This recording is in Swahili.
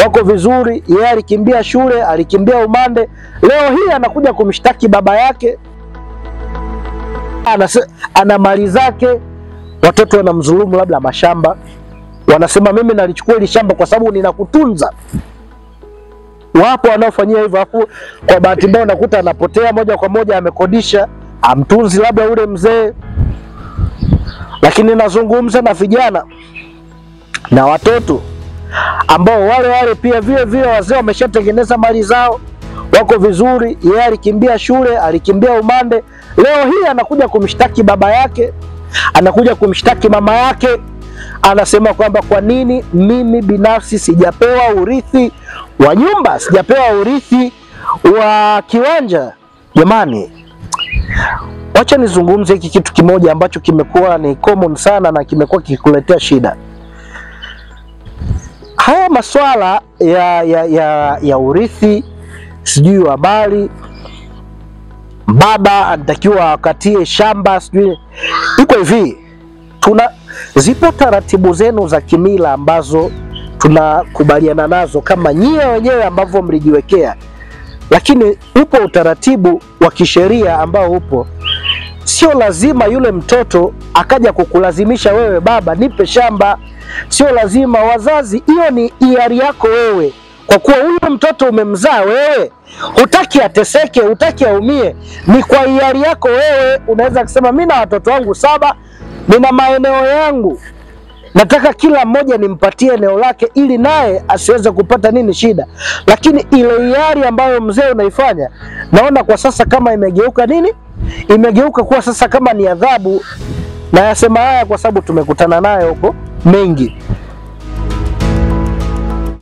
wako vizuri, yeye alikimbia shule, alikimbia umande. Leo hii anakuja kumshtaki baba yake, ana mali zake, watoto wanamdhulumu labda mashamba. Wanasema mimi nalichukua ile shamba kwa sababu ninakutunza. Wapo wanaofanyia hivyo, hapo kwa bahati mbaya unakuta anapotea moja kwa moja, amekodisha, amtunzi labda ule mzee. Lakini nazungumza na vijana na watoto ambao wale pia vile wazee wameshatengeneza mali zao, wako vizuri, yeye alikimbia shule, alikimbia umande. Leo hii anakuja kumshtaki baba yake, anakuja kumshtaki mama yake, anasema kwamba kwa nini mimi binafsi sijapewa urithi wa nyumba, sijapewa urithi wa kiwanja. Jamani, wacha nizungumze hiki kitu kimoja ambacho kimekuwa ni common sana na kimekuwa kikuletea shida. Haya masuala ya urithi, sijui wa mali, baba anatakiwa akatie shamba, sijui iko hivi. Zipo taratibu zenu za kimila ambazo tunakubaliana nazo kama nyie wenyewe ambavyo mlijiwekea, lakini upo utaratibu wa kisheria ambao upo. Sio lazima yule mtoto akaja kukulazimisha wewe, baba nipe shamba. Sio lazima wazazi, hiyo ni hiari yako wewe. Kwa kuwa yule mtoto umemzaa wewe, hutaki ateseke, hutaki aumie, ni kwa hiari yako wewe. Unaweza kusema mimi na watoto wangu 7, nina maeneo yangu, nataka kila mmoja nimpatie eneo lake ili naye asiweze kupata shida. Lakini ile hiari ambayo mzee unaifanya, naona kwa sasa kama imegeuka imegeuka kuwa sasa kama ni adhabu. Na yasema haya kwa sababu tumekutana nayo huko mengi.